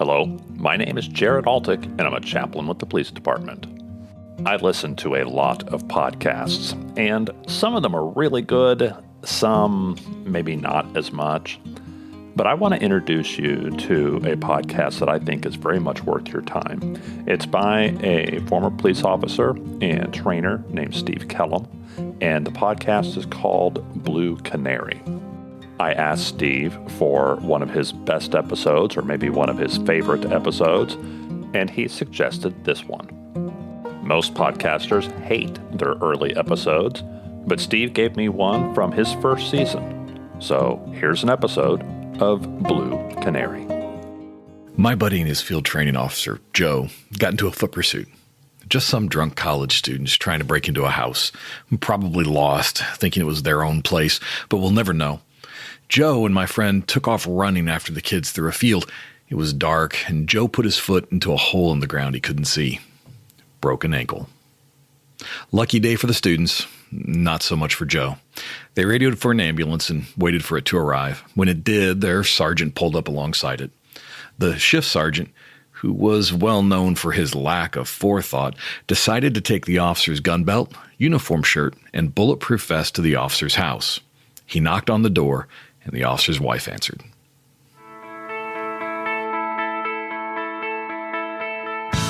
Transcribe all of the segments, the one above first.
Hello, my name is Jared Altick, and I'm a chaplain with the police department. I listen to a lot of podcasts, and some of them are really good, some maybe not as much. But I want to introduce you to a podcast that I think is very much worth your time. It's by a former police officer and trainer named Steve Kellams, and the podcast is called Blue Canary. I asked Steve for one of his best episodes, or maybe one of his favorite episodes, and he suggested this one. Most podcasters hate their early episodes, but Steve gave me one from his first season. So here's an episode of Blue Canary. My buddy and his field training officer, Joe, got into a foot pursuit. Just some drunk college students trying to break into a house, probably lost, thinking it was their own place, but we'll never know. Joe and my friend took off running after the kids through a field. It was dark, and Joe put his foot into a hole in the ground he couldn't see. Broken ankle. Lucky day for the students, not so much for Joe. They radioed for an ambulance and waited for it to arrive. When it did, their sergeant pulled up alongside it. The shift sergeant, who was well known for his lack of forethought, decided to take the officer's gun belt, uniform shirt, and bulletproof vest to the officer's house. He knocked on the door, and the officer's wife answered.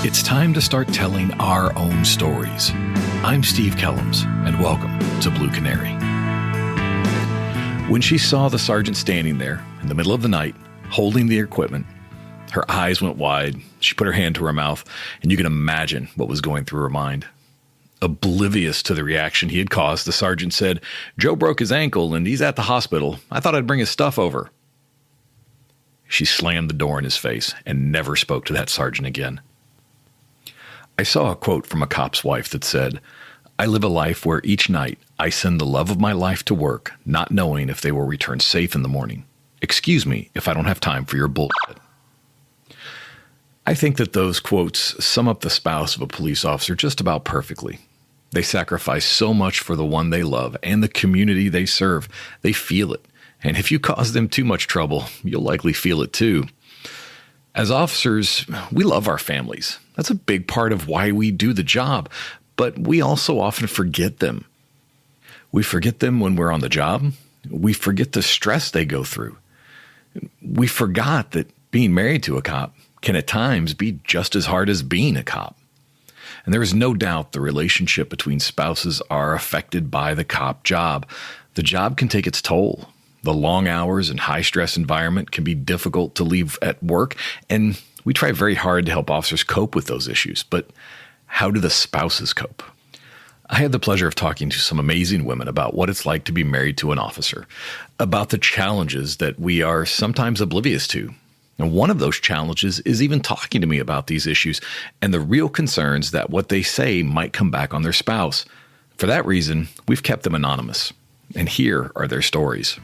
It's time to start telling our own stories. I'm Steve Kellams, and welcome to Blue Canary. When she saw the sergeant standing there in the middle of the night, holding the equipment, her eyes went wide. She put her hand to her mouth, and you can imagine what was going through her mind. Oblivious to the reaction he had caused, the sergeant said, "Joe broke his ankle and he's at the hospital. I thought I'd bring his stuff over." She slammed the door in his face and never spoke to that sergeant again. I saw a quote from a cop's wife that said, "I live a life where each night I send the love of my life to work, not knowing if they will return safe in the morning. Excuse me if I don't have time for your bullshit." I think that those quotes sum up the spouse of a police officer just about perfectly. They sacrifice so much for the one they love and the community they serve. They feel it. And if you cause them too much trouble, you'll likely feel it too. As officers, we love our families. That's a big part of why we do the job. But we also often forget them. We forget them when we're on the job. We forget the stress they go through. We forgot that being married to a cop can at times be just as hard as being a cop. And there is no doubt the relationship between spouses are affected by the cop job. The job can take its toll. The long hours and high-stress environment can be difficult to leave at work, and we try very hard to help officers cope with those issues. But how do the spouses cope? I had the pleasure of talking to some amazing women about what it's like to be married to an officer, about the challenges that we are sometimes oblivious to. And one of those challenges is even talking to me about these issues and the real concerns that what they say might come back on their spouse. For that reason, we've kept them anonymous. And here are their stories.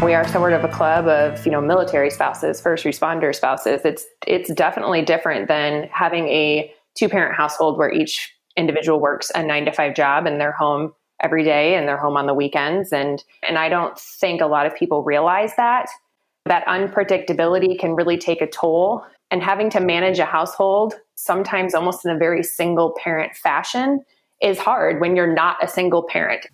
We are sort of a club of, military spouses, first responder spouses. It's definitely different than having a two-parent household where each individual works a 9-to-5 job and they're home every day and they're home on the weekends. And I don't think a lot of people realize that unpredictability can really take a toll. And having to manage a household, sometimes almost in a very single parent fashion, is hard when you're not a single parent.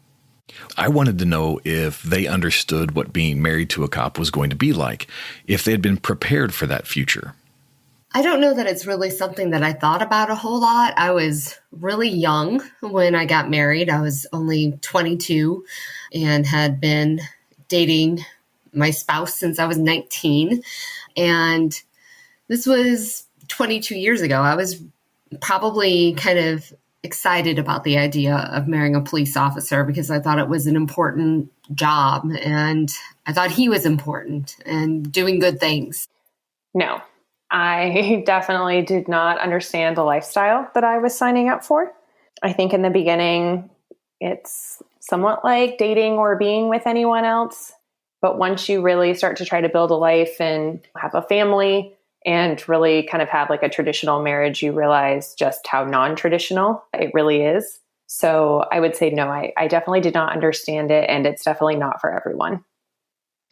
I wanted to know if they understood what being married to a cop was going to be like, if they had been prepared for that future. I don't know that it's really something that I thought about a whole lot. I was really young when I got married. I was only 22 and had been dating my spouse since I was 19. And this was 22 years ago. I was probably kind of excited about the idea of marrying a police officer because I thought it was an important job and I thought he was important and doing good things. No, I definitely did not understand the lifestyle that I was signing up for. I think in the beginning, it's somewhat like dating or being with anyone else. But once you really start to try to build a life and have a family and really kind of have like a traditional marriage, you realize just how non-traditional it really is. So I would say, no, I definitely did not understand it. And it's definitely not for everyone.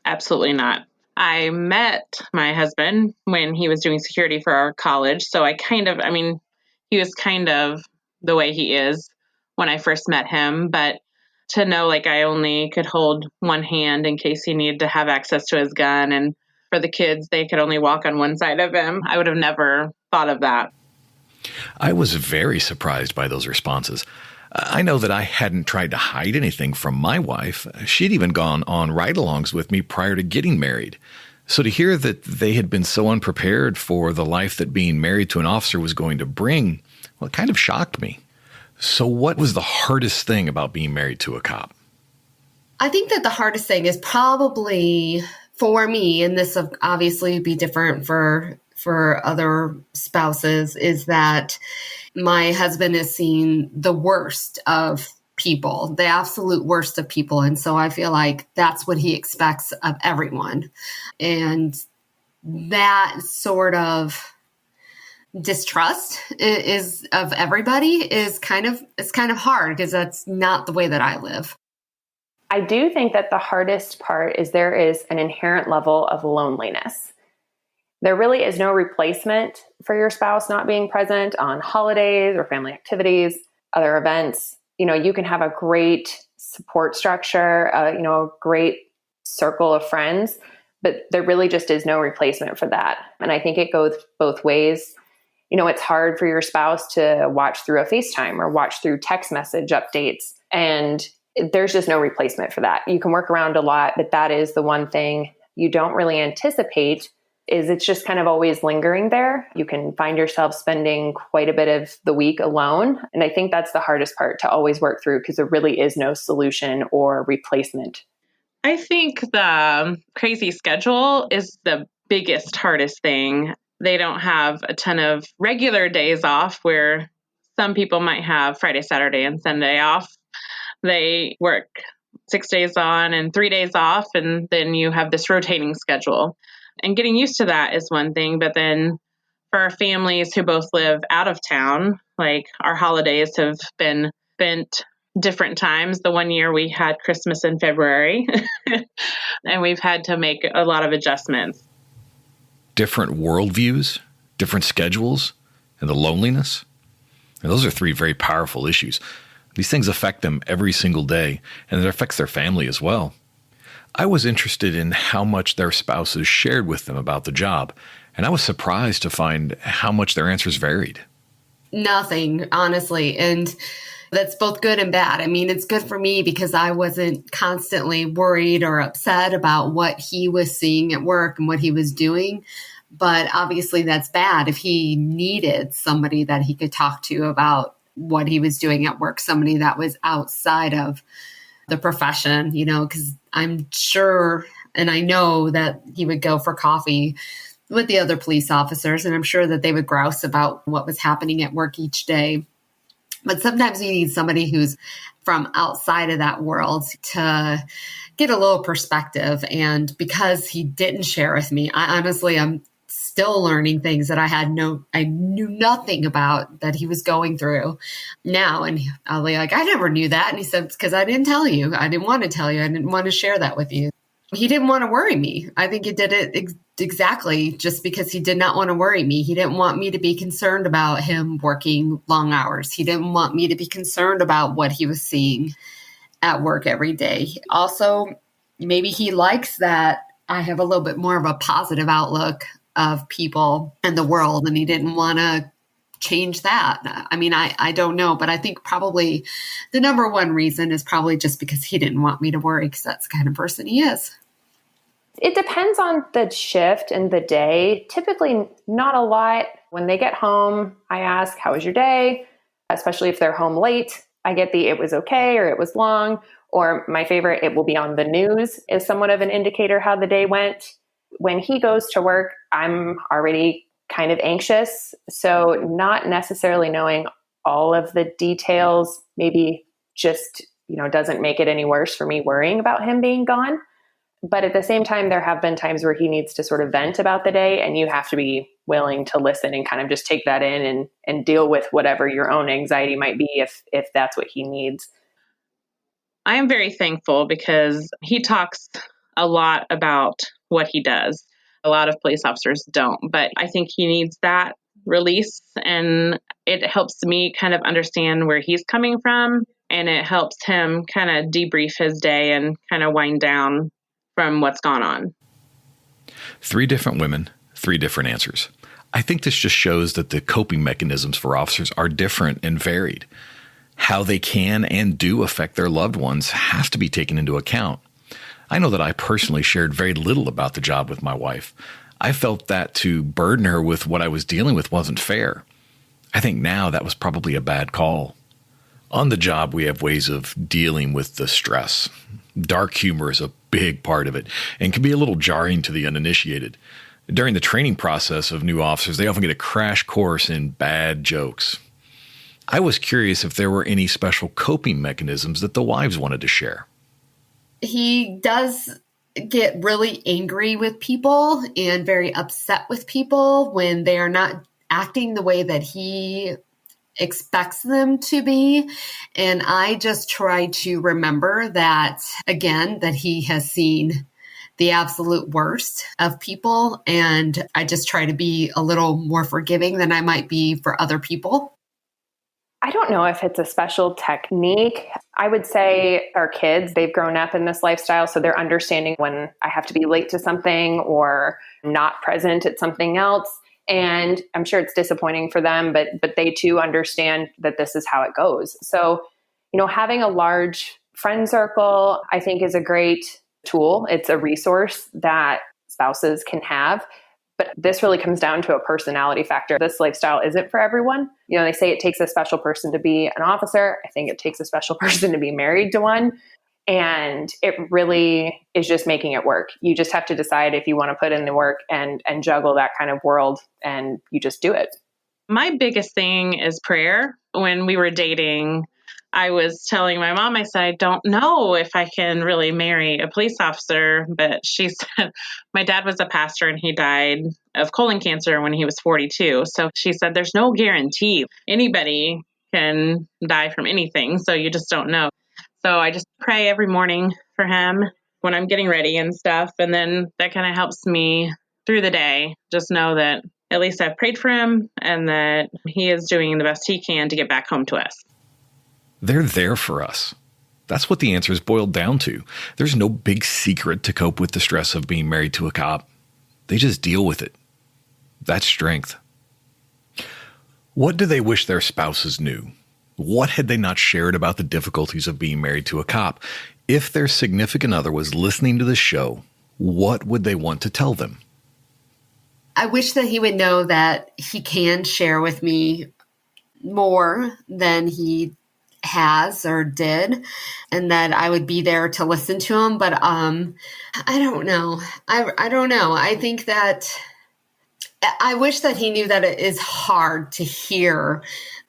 Absolutely not. I met my husband when he was doing security for our college. So he was kind of the way he is when I first met him. But to know like I only could hold one hand in case he needed to have access to his gun, and for the kids, they could only walk on one side of him, I would have never thought of that. I was very surprised by those responses. I know that I hadn't tried to hide anything from my wife. She'd even gone on ride-alongs with me prior to getting married. So to hear that they had been so unprepared for the life that being married to an officer was going to bring, well, it kind of shocked me. So what was the hardest thing about being married to a cop? I think that the hardest thing is probably for me, and this obviously be different for other spouses, is that my husband has seen the worst of people, the absolute worst of people. And so I feel like that's what he expects of everyone. And that sort of distrust is of everybody is kind of hard, because that's not the way that I live. I do think that the hardest part is there is an inherent level of loneliness. There really is no replacement for your spouse not being present on holidays or family activities, other events. You can have a great support structure, a great circle of friends, but there really just is no replacement for that. And I think it goes both ways. It's hard for your spouse to watch through a FaceTime or watch through text message updates. And there's just no replacement for that. You can work around a lot, but that is the one thing you don't really anticipate, is it's just kind of always lingering there. You can find yourself spending quite a bit of the week alone. And I think that's the hardest part to always work through, because there really is no solution or replacement. I think the crazy schedule is the biggest, hardest thing. They don't have a ton of regular days off, where some people might have Friday, Saturday, and Sunday off. They work 6 days on and 3 days off, and then you have this rotating schedule. And getting used to that is one thing. But then for our families who both live out of town, like our holidays have been spent different times. The one year we had Christmas in February, and we've had to make a lot of adjustments. Different worldviews, different schedules, and the loneliness. And those are three very powerful issues. These things affect them every single day, and it affects their family as well. I was interested in how much their spouses shared with them about the job, and I was surprised to find how much their answers varied. Nothing, honestly. And that's both good and bad. I mean, it's good for me because I wasn't constantly worried or upset about what he was seeing at work and what he was doing. But obviously that's bad if he needed somebody that he could talk to about what he was doing at work, somebody that was outside of the profession, because I'm sure, and I know that he would go for coffee with the other police officers, and I'm sure that they would grouse about what was happening at work each day. But sometimes you need somebody who's from outside of that world to get a little perspective. And because he didn't share with me, I'm still learning things that I knew nothing about that he was going through now. And I'll be like, I never knew that. And he said, it's because I didn't tell you. I didn't want to tell you. I didn't want to share that with you. He didn't want to worry me. I think he did it exactly just because he did not want to worry me. He didn't want me to be concerned about him working long hours. He didn't want me to be concerned about what he was seeing at work every day. Also, maybe he likes that I have a little bit more of a positive outlook of people and the world, and he didn't want to change that. I mean, I don't know, but I think probably the number one reason is probably just because he didn't want me to worry, because that's the kind of person he is. It depends on the shift and the day. Typically not a lot. When they get home, I ask, how was your day? Especially if they're home late, I get it was okay or it was long. Or my favorite, it will be on the news, is somewhat of an indicator how the day went. When he goes to work, I'm already kind of anxious. So not necessarily knowing all of the details maybe just, doesn't make it any worse for me worrying about him being gone. But at the same time, there have been times where he needs to sort of vent about the day, and you have to be willing to listen and kind of just take that in and deal with whatever your own anxiety might be if that's what he needs. I am very thankful because he talks a lot about what he does. A lot of police officers don't, but I think he needs that release, and it helps me kind of understand where he's coming from, and it helps him kind of debrief his day and kind of wind down from what's gone on. 3 different women, 3 different answers. I think this just shows that the coping mechanisms for officers are different and varied. How they can and do affect their loved ones has to be taken into account. I know that I personally shared very little about the job with my wife. I felt that to burden her with what I was dealing with wasn't fair. I think now that was probably a bad call. On the job, we have ways of dealing with the stress. Dark humor is a big part of it and can be a little jarring to the uninitiated. During the training process of new officers, they often get a crash course in bad jokes. I was curious if there were any special coping mechanisms that the wives wanted to share. He does get really angry with people and very upset with people when they are not acting the way that he expects them to be. And I just try to remember that, again, that he has seen the absolute worst of people. And I just try to be a little more forgiving than I might be for other people. I don't know if it's a special technique. I would say our kids, they've grown up in this lifestyle, so they're understanding when I have to be late to something or not present at something else. And I'm sure it's disappointing for them, but they too understand that this is how it goes. So, having a large friend circle, I think, is a great tool. It's a resource that spouses can have. But this really comes down to a personality factor. This lifestyle isn't for everyone. They say it takes a special person to be an officer. I think it takes a special person to be married to one. And it really is just making it work. You just have to decide if you want to put in the work and juggle that kind of world, and you just do it. My biggest thing is prayer. When we were dating, I was telling my mom, I said, I don't know if I can really marry a police officer. But she said, my dad was a pastor and he died of colon cancer when he was 42. So she said, there's no guarantee. Anybody can die from anything. So you just don't know. So I just pray every morning for him when I'm getting ready and stuff. And then that kind of helps me through the day. Just know that at least I've prayed for him and that he is doing the best he can to get back home to us. They're there for us. That's what the answer is boiled down to. There's no big secret to cope with the stress of being married to a cop. They just deal with it. That's strength. What do they wish their spouses knew? What had they not shared about the difficulties of being married to a cop? If their significant other was listening to the show, what would they want to tell them? I wish that he would know that he can share with me more than he has or did, and that I would be there to listen to him. But I don't know. I don't know. I think that I wish that he knew that it is hard to hear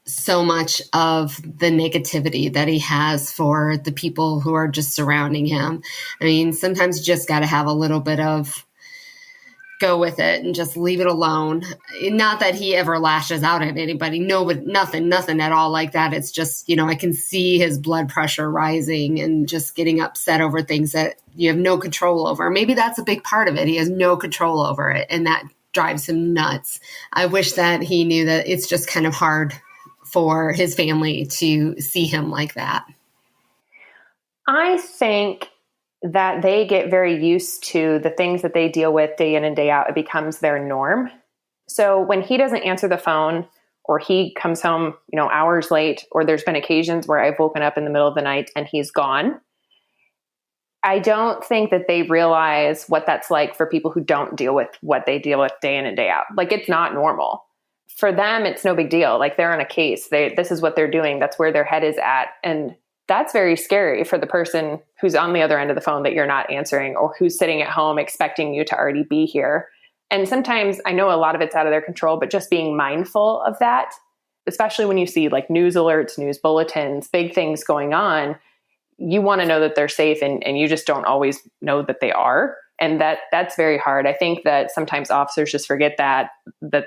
so much of the negativity that he has for the people who are just surrounding him. I mean, sometimes you just got to have a little bit of go with it and just leave it alone. Not that he ever lashes out at anybody. No, but nothing at all like that. It's just, I can see his blood pressure rising and just getting upset over things that you have no control over. Maybe that's a big part of it. He has no control over it, and that drives him nuts. I wish that he knew that it's just kind of hard for his family to see him like that. I think that they get very used to the things that they deal with day in and day out. It becomes their norm. So when he doesn't answer the phone, or he comes home, hours late, or there's been occasions where I've woken up in the middle of the night and he's gone, I don't think that they realize what that's like for people who don't deal with what they deal with day in and day out. Like, it's not normal. For them, it's no big deal. Like, they're on a case. This is what they're doing. That's where their head is at. And that's very scary for the person who's on the other end of the phone that you're not answering, or who's sitting at home expecting you to already be here. And sometimes, I know a lot of it's out of their control, but just being mindful of that, especially when you see like news alerts, news bulletins, big things going on, you want to know that they're safe, and you just don't always know that they are. And that's very hard. I think that sometimes officers just forget that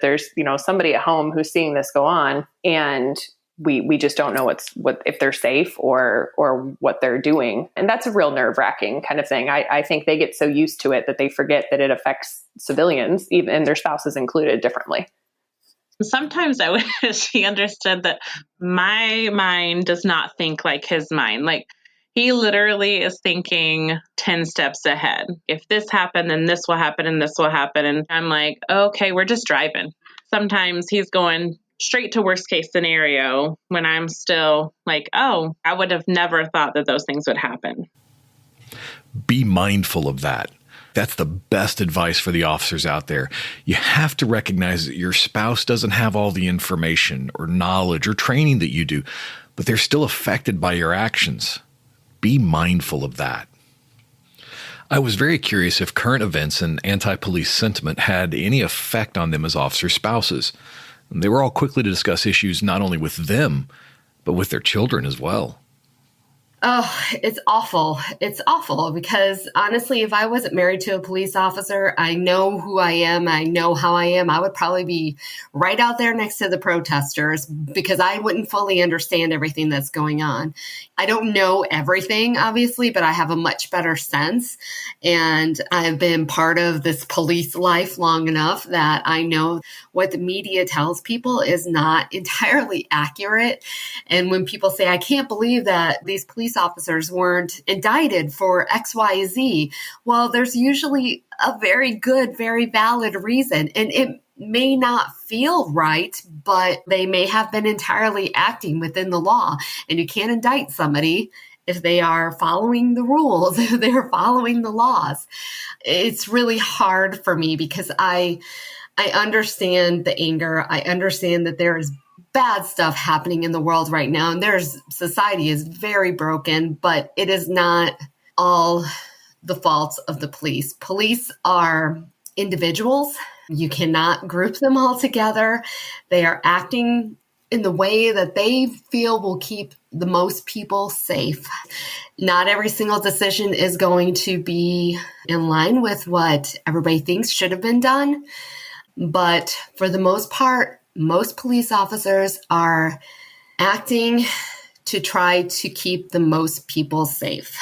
there's, somebody at home who's seeing this go on, and we just don't know what if they're safe or what they're doing. And that's a real nerve-wracking kind of thing. I think they get so used to it that they forget that it affects civilians, even and their spouses included, differently. Sometimes I wish he understood that my mind does not think like his mind. Like, he literally is thinking 10 steps ahead. If this happened, then this will happen and this will happen. And I'm like, okay, we're just driving. Sometimes he's going straight to worst case scenario when I'm still like, oh, I would have never thought that those things would happen. Be mindful of that. That's the best advice for the officers out there. You have to recognize that your spouse doesn't have all the information or knowledge or training that you do, but they're still affected by your actions. Be mindful of that. I was very curious if current events and anti-police sentiment had any effect on them as officer spouses. They were all quickly to discuss issues not only with them, but with their children as well. Oh, it's awful. It's awful because honestly, if I wasn't married to a police officer, I know who I am. I know how I am. I would probably be right out there next to the protesters because I wouldn't fully understand everything that's going on. I don't know everything, obviously, but I have a much better sense. And I've been part of this police life long enough that I know what the media tells people is not entirely accurate. And when people say, I can't believe that these police officers weren't indicted for XYZ, well, there's usually a very good, very valid reason. And it may not feel right, but they may have been entirely acting within the law. And you can't indict somebody if they are following the rules, if they're following the laws. It's really hard for me because I understand the anger. I understand that there is bad stuff happening in the world right now. And society is very broken, but it is not all the fault of the police. Police are individuals. You cannot group them all together. They are acting in the way that they feel will keep the most people safe. Not every single decision is going to be in line with what everybody thinks should have been done. But for the most part, most police officers are acting to try to keep the most people safe,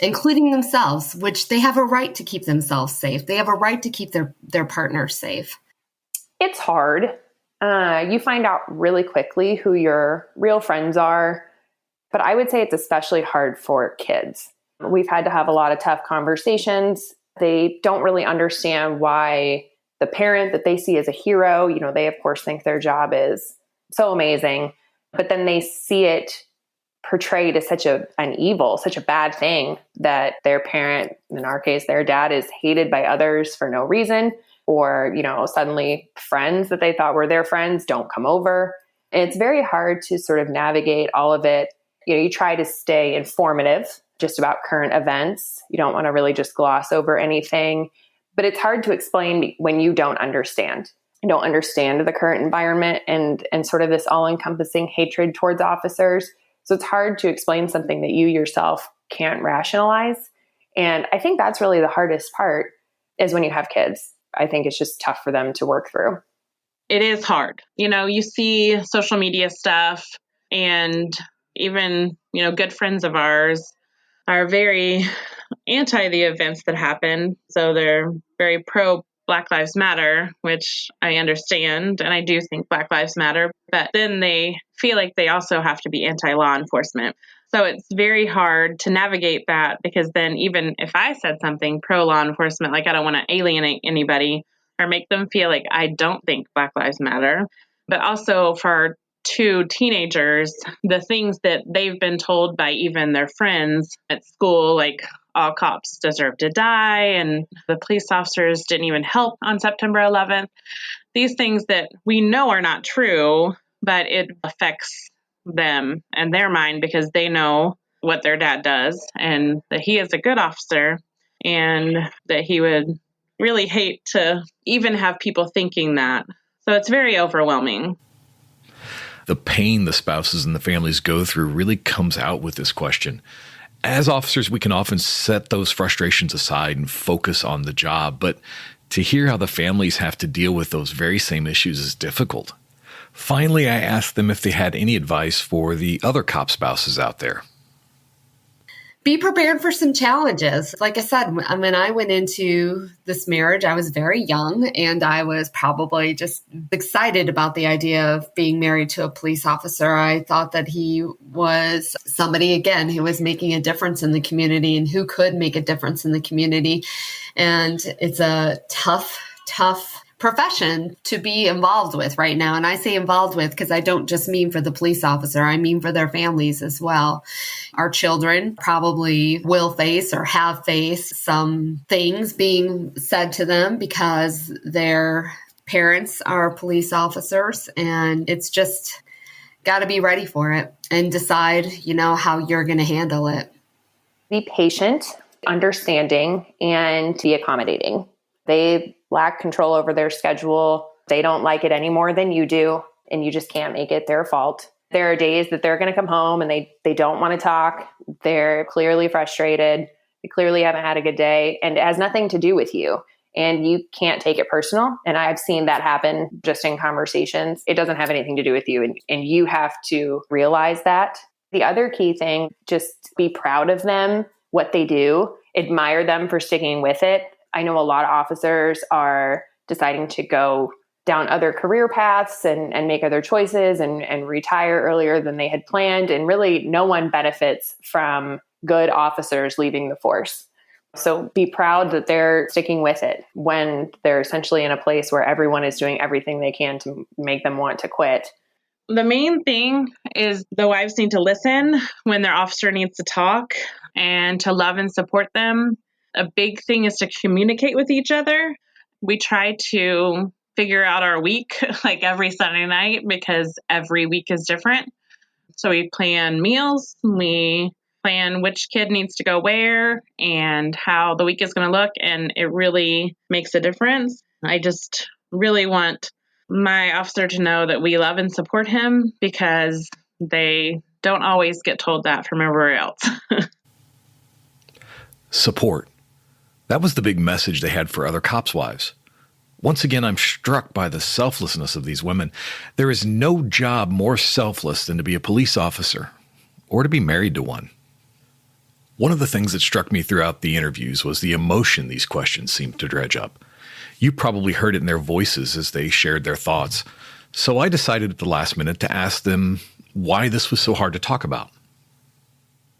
including themselves, which they have a right to keep themselves safe. They have a right to keep their partner safe. It's hard. You find out really quickly who your real friends are, but I would say it's especially hard for kids. We've had to have a lot of tough conversations. They don't really understand why the parent that they see as a hero, they of course think their job is so amazing, but then they see it portrayed as such an evil, such a bad thing that their parent, in our case, their dad, is hated by others for no reason, or, suddenly friends that they thought were their friends don't come over. And it's very hard to sort of navigate all of it. You try to stay informative just about current events. You don't want to really just gloss over anything. But it's hard to explain when you don't understand. You don't understand the current environment and sort of this all-encompassing hatred towards officers. So it's hard to explain something that you yourself can't rationalize. And I think that's really the hardest part is when you have kids. I think it's just tough for them to work through. It is hard. You see social media stuff, and even, good friends of ours are very anti the events that happen. So they're very pro Black Lives Matter, which I understand. And I do think Black Lives Matter, but then they feel like they also have to be anti-law enforcement. So it's very hard to navigate that because then even if I said something pro law enforcement, like I don't want to alienate anybody or make them feel like I don't think Black Lives Matter, but also for our two teenagers, the things that they've been told by even their friends at school, like all cops deserve to die and the police officers didn't even help on September 11th. These things that we know are not true, but it affects them and their mind because they know what their dad does and that he is a good officer and that he would really hate to even have people thinking that. So it's very overwhelming. The pain the spouses and the families go through really comes out with this question. As officers, we can often set those frustrations aside and focus on the job, but to hear how the families have to deal with those very same issues is difficult. Finally, I asked them if they had any advice for the other cop spouses out there. Be prepared for some challenges. Like I said, when I went into this marriage, I was very young and I was probably just excited about the idea of being married to a police officer. I thought that he was somebody, again, who was making a difference in the community and who could make a difference in the community. And it's a tough profession to be involved with right now. And I say involved with because I don't just mean for the police officer, I mean for their families as well. Our children probably will face or have faced some things being said to them because their parents are police officers, and it's just got to be ready for it and decide, how you're going to handle it. Be patient, understanding, and be accommodating. They lack control over their schedule. They don't like it any more than you do, and you just can't make it their fault. There are days that they're going to come home and they don't want to talk. They're clearly frustrated. They clearly haven't had a good day, and it has nothing to do with you. And you can't take it personal. And I've seen that happen just in conversations. It doesn't have anything to do with you. And you have to realize that. The other key thing, just be proud of them, what they do, admire them for sticking with it. I know a lot of officers are deciding to go down other career paths and make other choices and retire earlier than they had planned. And really, no one benefits from good officers leaving the force. So be proud that they're sticking with it when they're essentially in a place where everyone is doing everything they can to make them want to quit. The main thing is the wives need to listen when their officer needs to talk and to love and support them. A big thing is to communicate with each other. We try to figure out our week like every Sunday night because every week is different. So we plan meals, we plan which kid needs to go where and how the week is going to look, and it really makes a difference. I just really want my officer to know that we love and support him because they don't always get told that from everywhere else. Support. That was the big message they had for other cops' wives. Once again, I'm struck by the selflessness of these women. There is no job more selfless than to be a police officer or to be married to one. One of the things that struck me throughout the interviews was the emotion these questions seemed to dredge up. You probably heard it in their voices as they shared their thoughts. So I decided at the last minute to ask them why this was so hard to talk about.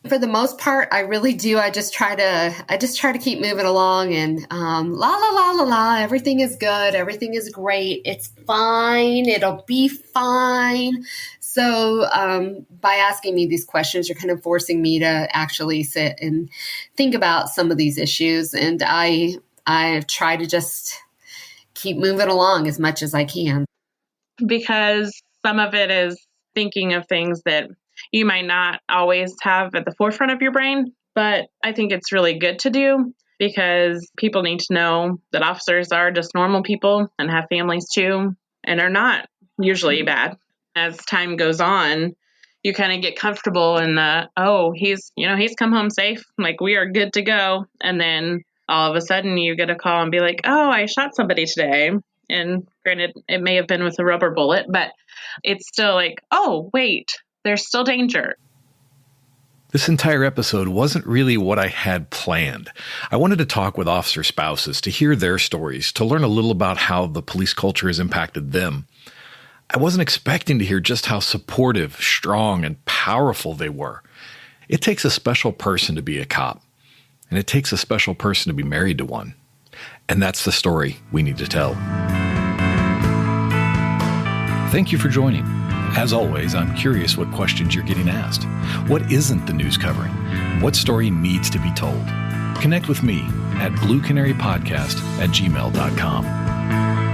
For the most part, I really do. I just try to keep moving along and la la la la la. Everything is good. Everything is great. It's fine. It'll be fine. So by asking me these questions, you're kind of forcing me to actually sit and think about some of these issues. And I try to just keep moving along as much as I can. Because some of it is thinking of things that you might not always have at the forefront of your brain, but I think it's really good to do because people need to know that officers are just normal people and have families too, and are not usually bad. As time goes on, you kind of get comfortable in he's come home safe, like we are good to go. And then all of a sudden you get a call and be like, oh, I shot somebody today. And granted, it may have been with a rubber bullet, but it's still like, oh, wait, there's still danger. This entire episode wasn't really what I had planned. I wanted to talk with officer spouses to hear their stories, to learn a little about how the police culture has impacted them. I wasn't expecting to hear just how supportive, strong, and powerful they were. It takes a special person to be a cop, and it takes a special person to be married to one. And that's the story we need to tell. Thank you for joining. As always, I'm curious what questions you're getting asked. What isn't the news covering? What story needs to be told? Connect with me at bluecanarypodcast@gmail.com.